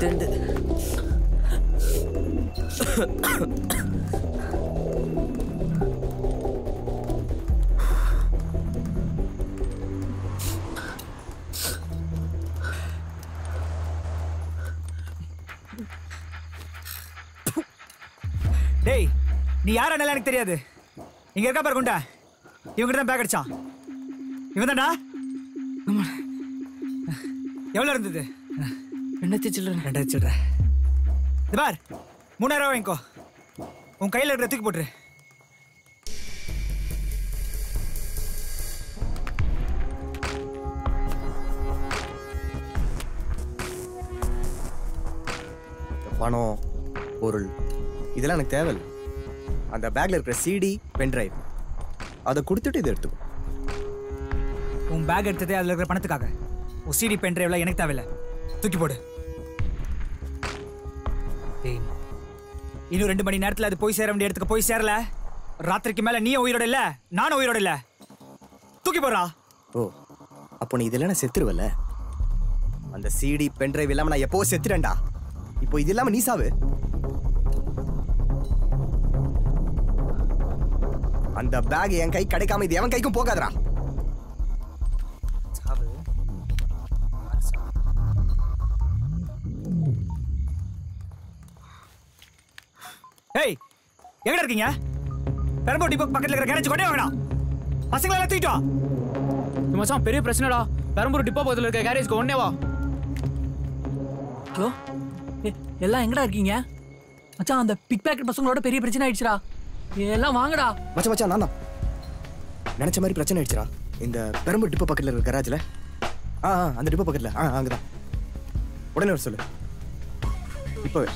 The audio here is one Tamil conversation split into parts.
2 டேய் நீ யாரானல எனக்கு தெரியாது. இங்க இருக்கா பாரு குண்டா, இவங்கிட்ட தான் பேக் அடிச்சான். இவன் தான்டா. எவ்வளோ இருந்தது? 2000 சில்லற. 2000 சில்லற. இது பார் 3000 வாங்கிக்கோ. உன் கையில் இருக்கிற தூக்கி போட்டுரு. பணம், பொருள் இதெல்லாம் எனக்கு தேவையில்லை. அந்த பேக்ல இருக்கிற சிடி, பென்ட்ரைவ் அதை கொடுத்துட்டு இதை எடுத்துக்கோ. உன் பேக் எடுத்ததே அதில் இருக்கிற பணத்துக்காக. உன் சிடி பென்ட்ரைவ்ல எனக்கு தேவையில்லை, தூக்கி போடு. இன்னும் 2 மணி நேரத்தில் அது போய் சேர வேண்டிய இடத்துக்கு போய் சேரல. ராத்திரிக்கு மேல நீ உயிரோட இல்ல, நானும் உயிரோட இல்ல. தூக்கி போடுறா. ஓ அப்போ நீ இதெல்லாம் செத்துருவல்ல. அந்த சிடி பென்ட்ரைவ் இல்லாம நான் எப்போ செத்துறேன்டா. இப்போ இது இல்லாம நீ சாவு. அந்த பேக் என் கை கிடைக்காம இது எவன் கைக்கும் போகாதடா. ஏய் எங்க இருக்கீங்க? பெரம்பூர் டிப்போ பக்கத்துல இருக்கிற கேரேஜ் கொண்டே வாங்கடா. பசங்களை எல்லாம் தூக்கிட்டு வா. மச்சான் பெரிய பிரச்சனைடா. பெரம்பூர் டிப்போ பக்கத்துல இருக்க கேரேஜ்க்கு ஒண்ணே வா. ஹலோ எல்லாம் எங்கடா இருக்கீங்க? மச்சான் அந்த பிக் பாக்கெட் பசங்களோட பெரிய பிரச்சனை ஆயிடுச்சுடா. எல்லாம் வாங்கடா. மச்சான் நான் தான் நினைச்ச மாதிரி பிரச்சனை ஆயிடுச்சுடா. இந்த பெரம்பூர் டிப்போ பக்கத்துல இருக்க கராஜ்ல. அந்த டிப்போ பக்கத்துல அங்கதான். உடனே வர சொல்லு இப்போவே.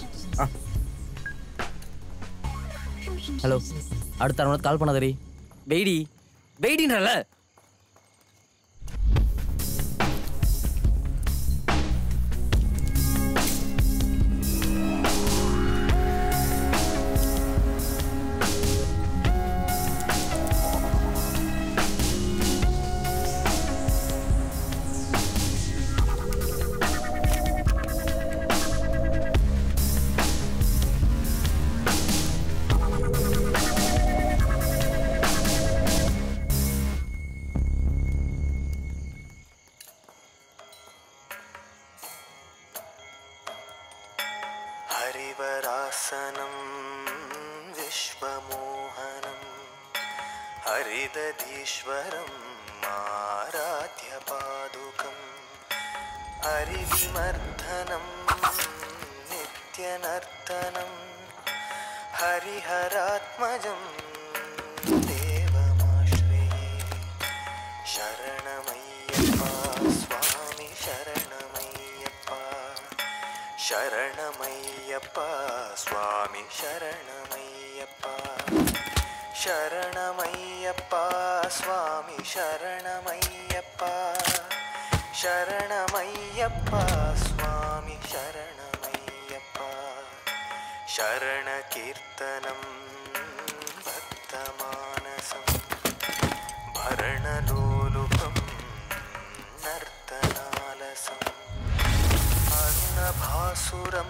ஹலோ அடுத்த அரை கால் பண்ணாதடி. வெயிடி வெயிடின்றல. हरिवरासनं विश्वमोहनं हरिदधीश्वरं आराध्यपादुकं हरिविमर्दनं नित्यनर्तनं हरिहरात्मजं देवमाश्रये. शरणमय्यप्पा स्वामी शरणमय्यप्पा. शरणमय्यप्पा स्वामी शरणमय्यप्पा. शरणमय्यप्पा स्वामी शरणमय्यप्पा. शरणमय्यप्पा स्वामी शरणमय्यप्पा. शरणकीर्तनं भक्तमानसं भरणलोलुपं नर्तनालसम् भासुरं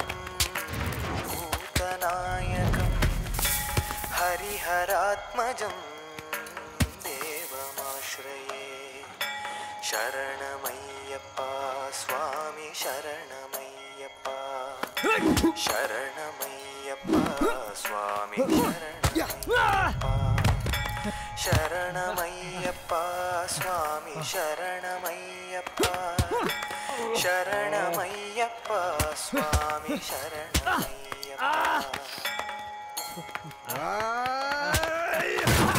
भूतनायकं हरिहरात्मजं देवमाश्रये. शरणमय्यप्पा स्वामी शरणमय्यप्पा. शरणमय्यप्पा स्वामी शरणमय्यप्पा. शरणमय्यप्पा स्वामी शरणमय्यप्पा. शरणमय्यप्पा स्वामी शरणमय्यप्पा.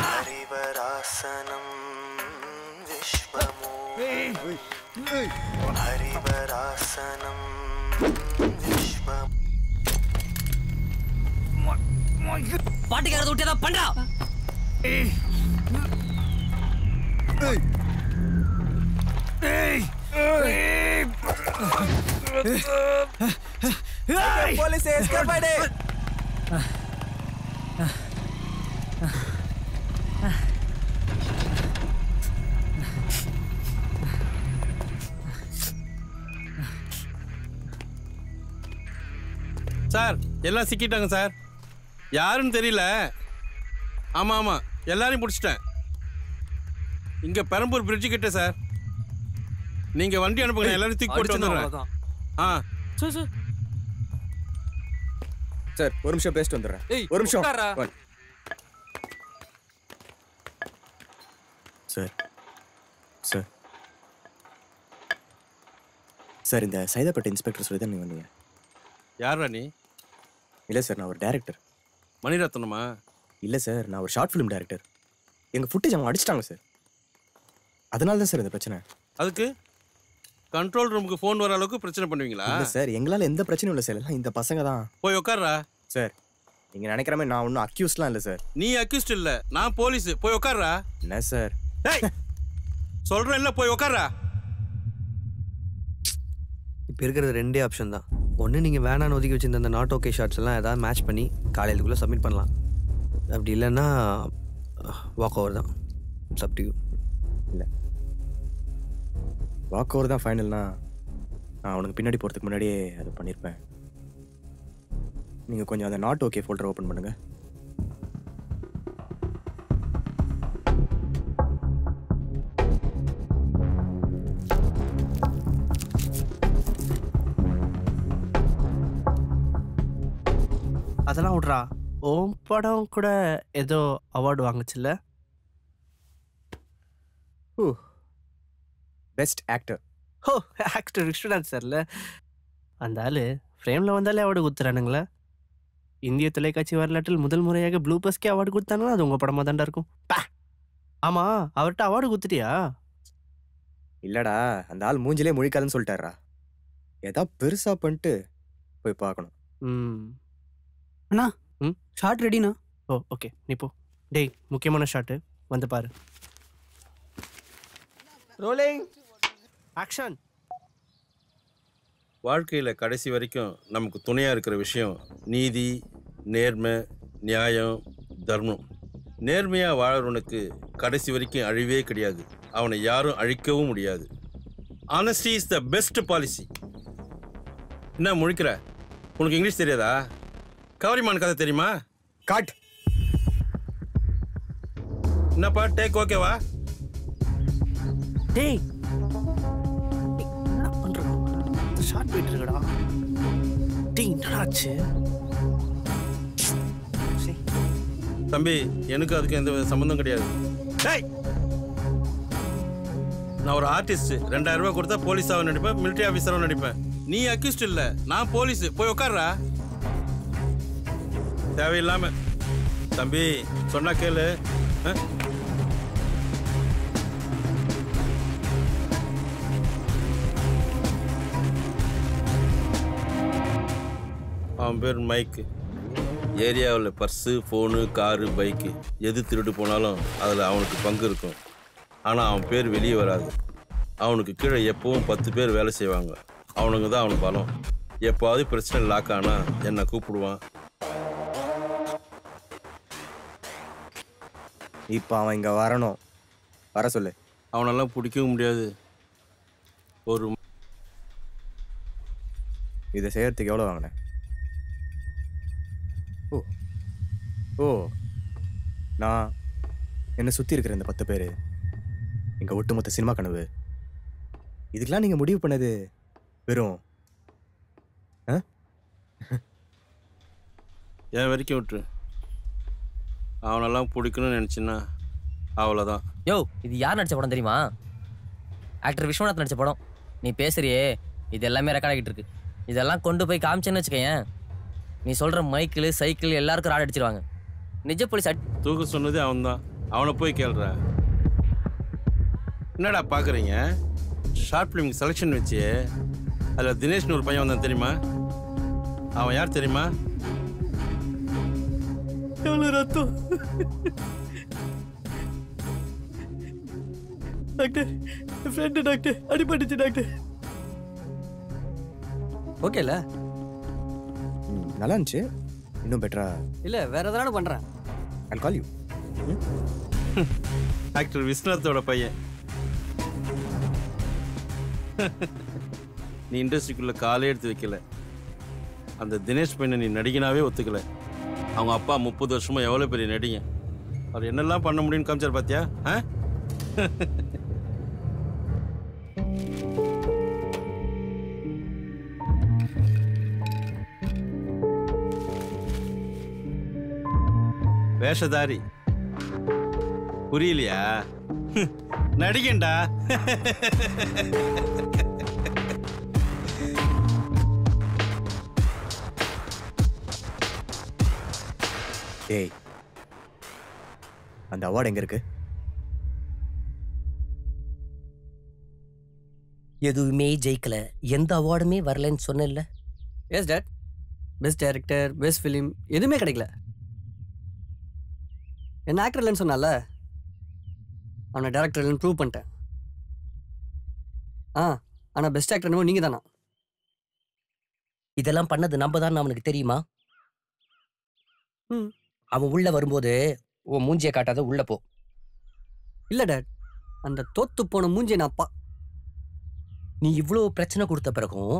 हरिवरासनं विश्वमोहनं हरिवरासनं विश्वम. பாட்டுக்காரத விட்டதா பண்றா. Police escape ஆயிடு. சார் எல்லாம் சிக்கிட்டாங்க சார். யாருன்னு தெரியல. ஆமாம் ஆமாம், எல்லாரையும் பிடிச்சிட்டேன். இங்கே பெரம்பூர் பிரிட்ஜு கிட்ட சார். நீங்கள் வண்டி அனுப்புங்க, எல்லாரும் தூக்கி போட்டு வந்துடுறேன். ஆ சார் சார் சார் ஒரு நிமிஷம் பேசிட்டு வந்துடுறேன். ஒரு நிமிஷம் சார். சார் சார் இந்த சைதாப்பேட்டை இன்ஸ்பெக்டர் சொல்லி தான் நீங்கள் வந்தீங்க. யாரா நீ? இல்லை சார், நான் ஒரு டைரக்டர். மணிரத்னமா? இல்லை சார், நான் ஒரு ஷார்ட் ஃபிலிம் டைரக்டர். எங்கள் ஃபுட்டேஜ் அவங்க அடிச்சிட்டாங்க சார். அதனால தான் சார் இந்த பிரச்சனை. அதுக்கு கண்ட்ரோல் ரூமுக்கு ஃபோன் வர அளவுக்கு பிரச்சனை பண்ணுவீங்களா? இல்லை சார், எங்களால் எந்த பிரச்சனையும் இல்லை சார். எல்லாம் இந்த பசங்க தான். போய் உட்கார்றா. சார் நீங்கள் நினைக்கிற மாதிரி நான் ஒன்றும் அக்யூஸ்ட்லாம் இல்லை சார். நீ அக்யூஸ்ட் இல்லை, நான் போலீஸ். போய் உட்கார்றா. என்ன சார் சொல்கிறேன் இல்லை, போய் உட்கார்றா. இப்போ இருக்கிறது ரெண்டே ஆப்ஷன் தான். ஒன்று நீங்கள் வேணான்னு ஒதுக்கி வச்சிருந்த அந்த நாட் ஓகே ஷார்ட்ஸ் எல்லாம் ஏதாவது மேட்ச் பண்ணி காலையிலுக்குள்ளே சப்மிட் பண்ணலாம். அப்படி இல்லைன்னா வாக் ஓவர் தான். சப்டியூ இல்லை, வாக் ஓவர் தான் ஃபைனல்னா நான் அவனுக்கு பின்னாடி போகிறதுக்கு முன்னாடியே அதை பண்ணியிருப்பேன். நீங்கள் கொஞ்சம் அந்த நாட் ஓகே ஃபோல்டர் ஓப்பன் பண்ணுங்கள். அதெல்லாம் விட்றா. ஓம் படம் கூட ஏதோ அவார்டு வாங்குச்சுல்ல? Best actor. ஓ, ஆக்டர் விஸ்வநாத் சார்ல. அந்த ஆள் ஃப்ரேமில் வந்தாலே அவார்டு கொடுத்துறானுங்களே. இந்திய தொலைக்காட்சி வரலாற்றில் முதல் முறையாக ப்ளூ பஸ்கே அவார்டு கொடுத்தாங்கன்னா அது உங்கள் படமாக தாண்டா இருக்கும். ஆமாம், அவர்கிட்ட அவார்டு கொடுத்துட்டியா? இல்லைடா, அந்த ஆள் மூஞ்சிலே முழிக்காதுன்னு சொல்லிட்டாரா. ஏதா பெருசாக பண்ணிட்டு போய் பார்க்கணும். அண்ணா ஷார்ட் ரெடிண்ணா. ஓ ஓகே, நீ போ. டேய், முக்கியமான ஷாட்டு வந்து பாரு. Rolling action. வாழ்க்கையில் கடைசி வரைக்கும் நமக்கு துணையாக இருக்கிற விஷயம் நீதி, நேர்மை, நியாயம், தர்மம். நேர்மையாக வாழறவனுக்கு கடைசி வரைக்கும் அழிவே கிடையாது. அவனை யாரும் அழிக்கவும் முடியாது. Honesty is the best policy. என்ன முழிக்கிற? உனக்கு இங்கிலீஷ் தெரியாதா? கவரிமான் கதை தெரியுமா? காட். என்னப்பா டேக் ஓகேவா? டேய், என்ன பண்றோம்? ஷார்ட் போயிட்டு இருக்கடா. டேய், என்னாச்சு? தம்பி, எனக்கு அதுக்கு எந்த சம்மந்தம் கிடையாது. டேய், நான் ஒரு ஆர்டிஸ்ட். 2000 ரூபாய் கொடுத்தா போலீஸாக நடிப்பேன், மிலிட்டரி ஆஃபீஸராக நடிப்பேன். நீ அக்யூஸ்ட் இல்லை, நான் போலீஸ். போய் உட்கார்றா. தேவையில்லாம. தம்பி சொன்னா கேளு. அவன் பேர் மைக்கு. ஏரியாவில் பர்ஸு, ஃபோனு, காரு, பைக்கு எது திருடு போனாலும் அதில் அவனுக்கு பங்கு இருக்கும். ஆனால் அவன் பேர் வெளியே வராது. அவனுக்கு கீழே எப்பவும் 10 பேர் வேலை செய்வாங்க. அவனுங்க தான் அவனுக்கு பலம். எப்போவாவது பிரச்சனை லாக் ஆனால் என்னை கூப்பிடுவான். இப்போ அவன் இங்கே வரணும். வர சொல்லு. அவனெல்லாம் பிடிக்கவும் முடியாது. ஒரு இதை செய்யறதுக்கு எவ்வளோ வாங்கினேன்? ஓ ஓ நான் என்னை சுற்றி இருக்கிற இந்த 10 பேர் எங்கள் ஒட்டுமொத்த சினிமா கனவு. இதுக்கெல்லாம் நீங்கள் முடிவு பண்ணது வெறும் என் வரைக்கும் விட்டுரு. அவனெல்லாம் பிடிக்கணும்னு நினச்சின்னா அவ்வளோதான். யோ, இது யார் நடித்த படம் தெரியுமா? ஆக்டர் விஸ்வநாத் நடித்த படம். நீ பேசுறியே, இது எல்லாமே ரெக்கார்ட் ஆகிட்டு இருக்கு. இதெல்லாம் கொண்டு போய் காமிச்சேன்னு வச்சுக்கேன், நீ சொல்கிற மைக்கிள், சைக்கிள் எல்லாருக்கும் ராட் அடிச்சிருவாங்க. நிஜ போலீஸ் தூக்க சொன்னதே அவன் தான். அவனை போய் கேள்ற. என்னடா பார்க்குறீங்க? ஷார்ட் ஃபிலிமுக்கு செலெக்ஷன் வச்சு அதில் தினேஷ்னு ஒரு பையன் வந்தான் தெரியுமா? அவன் யார் தெரியுமா? எவ்வளோ ரத்தம் டாக்டர். என் ஃப்ரெண்டு டாக்டர், அடிபட்டுச்சு டாக்டர். ஓகேல, நல்லா இருந்துச்சு. இன்னும் பெட்டரா இல்லை வேற எதனால பண்ணுறேன். I'll call you. ஆக்டர் விஸ்வநாத்தோட பையன். நீ இண்டஸ்ட்ரிக்குள்ளே காலே எடுத்து வைக்கல. அந்த தினேஷ் பையனை நீ நடிகனாவே ஒத்துக்கல. அவங்க அப்பா 30 வருஷமா எவ்வளோ பெரிய நடிகன். அவர் என்னெல்லாம் பண்ண முடியும்னு காமிச்சார் பார்த்தியா? வேஷதாரி புரியலையா? நடிகண்டா. ஏய், அந்த அவார்டு எங்க இருக்கு? எதுவுமே ஜெயிக்கல, எந்த அவார்டுமே வரலன்னு சொன்னேன்ல. எஸ் டேட், பெஸ்ட் டைரக்டர், பெஸ்ட் ஃபிலிம் எதுவுமே கிடைக்கல. என்ன ஆக்டர் இல்லைன்னு சொன்னால, அவனை டேரக்டர் இல்லைன்னு ப்ரூவ் பண்ணிட்டேன். ஆனால் பெஸ்ட் ஆக்டர் என்னமோ நீங்கள் தானா? இதெல்லாம் பண்ணது நம்ம தான் அவனுக்கு தெரியுமா? அவன் உள்ள வரும்போது உன் மூஞ்சியை காட்டாத, உள்ள போ. இல்லை டேட், அந்த தோத்து போன மூஞ்சியை நான் நீ இவ்வளோ பிரச்சனை கொடுத்த பிறகும்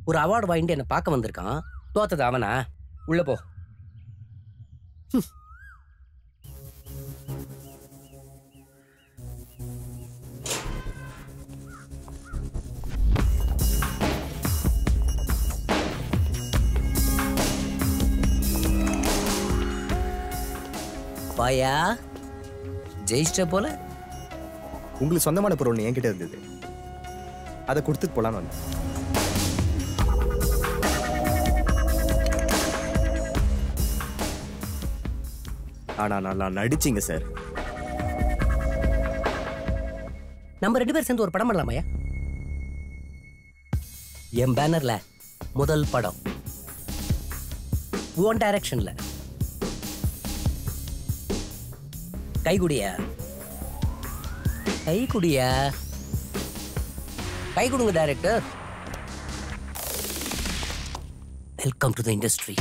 ஒரு அவார்டு வாங்கிட்டு என்னை பார்க்க வந்திருக்கான். தோத்தது அவனா? உள்ள போ. பாயா, ஜெயிச்சிட்ட போல. உங்களுக்கு சொந்தமான பொருள் என்கிட்ட இருந்தது, அதை கொடுத்துட்டு போலான்னு வந்தேன். ஆனா நல்லா நடிச்சிங்க சார். நம்ம 2 பேர் சேர்ந்து ஒரு படம் பண்ணலாமாயா? என் பேனர்ல முதல் படம், உன் டைரக்ஷன்ல. கைகுடியா, கைகுடியா, கை கொடுங்க director. Welcome to the industry.